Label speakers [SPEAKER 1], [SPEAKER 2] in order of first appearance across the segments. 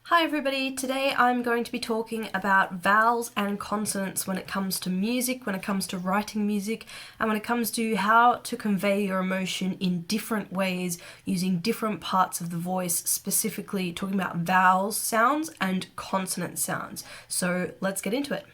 [SPEAKER 1] Hi everybody, today I'm going to be talking about vowels and consonants when it comes to music, when it comes to writing music, and when it comes to how to convey your emotion in different ways using different parts of the voice, specifically talking about vowel sounds and consonant sounds. So let's get into it.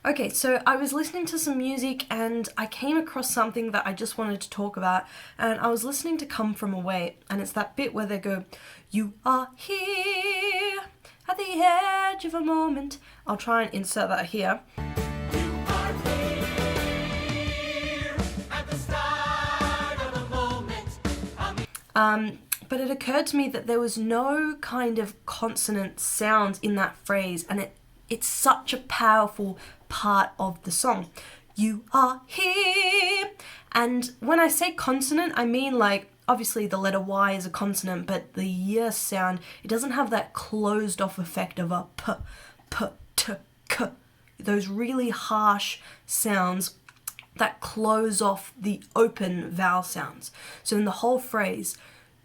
[SPEAKER 1] Okay, so I was listening to some music and I came across something that I just wanted to talk about, and I was listening to Come From Away, and it's that bit where they go, "You are here at the edge of a moment." I'll try and insert that here.
[SPEAKER 2] You are here at the start of a moment.
[SPEAKER 1] But it occurred to me that there was no kind of consonant sounds in that phrase, and it's such a powerful part of the song. You are here. And when I say consonant, I mean like obviously the letter Y is a consonant, but the Y sound, it doesn't have that closed off effect of a p, t, k. Those really harsh sounds that close off the open vowel sounds. So in the whole phrase,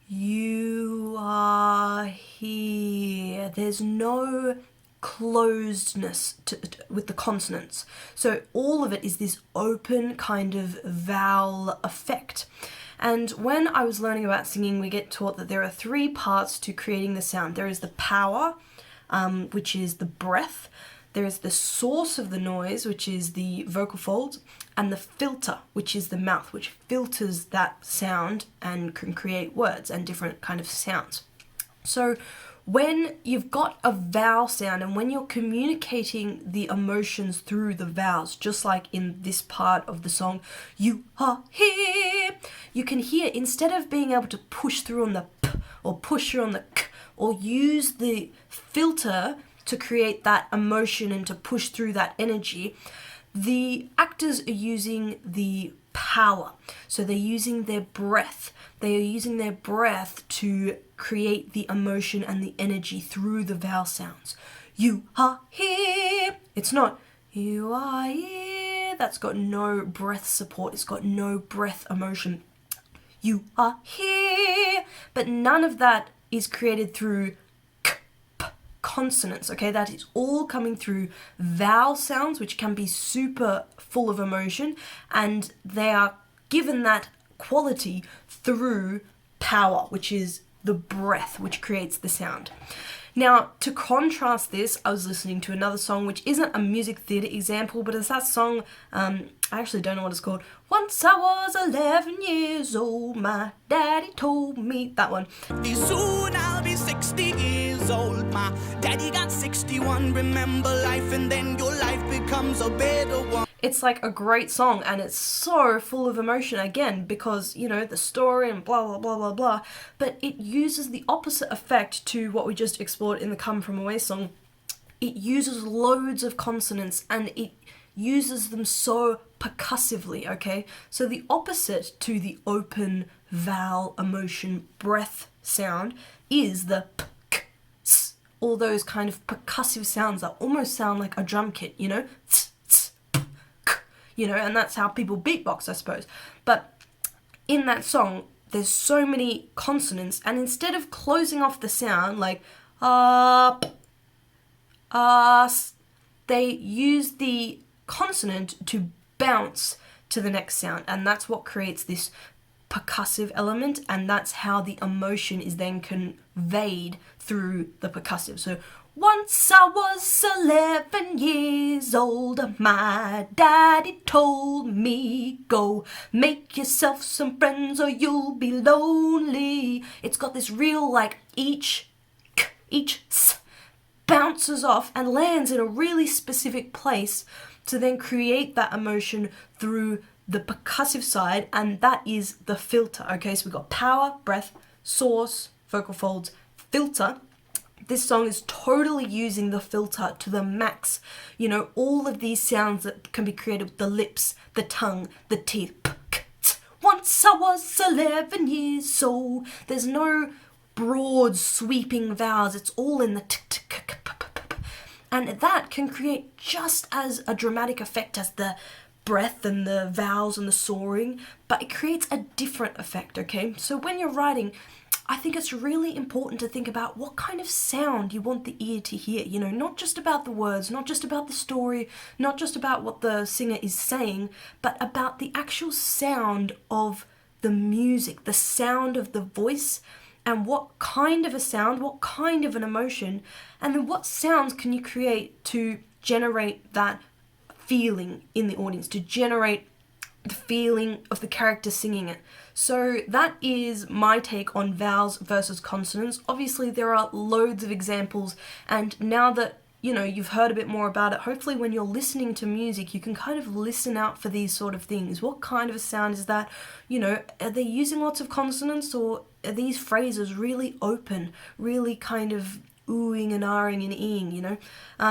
[SPEAKER 1] you are here, there's no closedness with the consonants. So all of it is this open kind of vowel effect. And when I was learning about singing, we get taught that there are three parts to creating the sound. There is the power, which is the breath. There is the source of the noise, which is the vocal folds, and the filter, which is the mouth, which filters that sound and can create words and different kind of sounds. So when you've got a vowel sound and when you're communicating the emotions through the vowels, just like in this part of the song, you are here, you can hear, instead of being able to push through on the p or push through on the k or use the filter to create that emotion and to push through that energy, the actors are using the power. So they're using their breath. They are using their breath to create the emotion and the energy through the vowel sounds. You are here. It's not you are here. That's got no breath support. It's got no breath emotion. You are here. But none of that is created through consonants, okay? That is all coming through vowel sounds, which can be super full of emotion, and they are given that quality through power, which is the breath which creates the sound. Now, to contrast this, I was listening to another song which isn't a music theatre example, but it's that song, I actually don't know what it's called. Once I was 11 years old, my daddy told me, that one.
[SPEAKER 3] Soon I'll be 60 years old. My daddy got 61. Remember life, and then your life becomes a better one.
[SPEAKER 1] It's like a great song, and it's so full of emotion, again, because, you know, the story and blah, blah, blah, blah, blah. But it uses the opposite effect to what we just explored in the Come From Away song. It uses loads of consonants, and it uses them so percussively, okay? So the opposite to the open vowel emotion breath sound is the p, k, s, all those kind of percussive sounds that almost sound like a drum kit, you know? Tss, tss, p, k, you know, and that's how people beatbox, I suppose. But in that song, there's so many consonants, and instead of closing off the sound like they use the consonant to bounce to the next sound, and that's what creates this percussive element, and that's how the emotion is then conveyed through the percussive. So once I was 11 years old, my daddy told me, go make yourself some friends or you'll be lonely. It's got this real, like, each s bounces off and lands in a really specific place to then create that emotion through the percussive side, and that is the filter, okay? So we've got power, breath, source, vocal folds, filter. This song is totally using the filter to the max. You know, all of these sounds that can be created with the lips, the tongue, the teeth. Once I was 11 years old. There's no broad sweeping vowels. It's all in the and that can create just as a dramatic effect as the breath and the vowels and the soaring, but it creates a different effect, okay? So when you're writing, I think it's really important to think about what kind of sound you want the ear to hear, you know, not just about the words, not just about the story, not just about what the singer is saying, but about the actual sound of the music, the sound of the voice, and what kind of a sound, what kind of an emotion, and then what sounds can you create to generate that feeling in the audience, to generate the feeling of the character singing it. So that is my take on vowels versus consonants. Obviously there are loads of examples, and now that you know you've heard a bit more about it, hopefully when you're listening to music you can kind of listen out for these sort of things. What kind of a sound is that? You know, are they using lots of consonants, or are these phrases really open, really kind of oohing and ahhing and eeing, you know?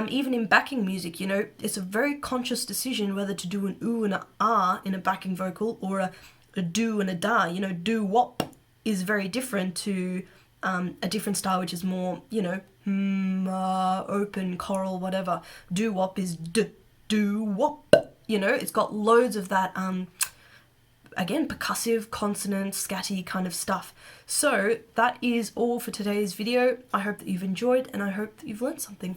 [SPEAKER 1] Even in backing music, you know, it's a very conscious decision whether to do an ooh and a ah in a backing vocal, or a do and a da. You know, do wop is very different to a different style which is more, you know, open, choral, whatever. Do wop is do wop. You know, it's got loads of that again, percussive, consonant, scatty kind of stuff. So that is all for today's video. I hope that you've enjoyed, and I hope that you've learned something.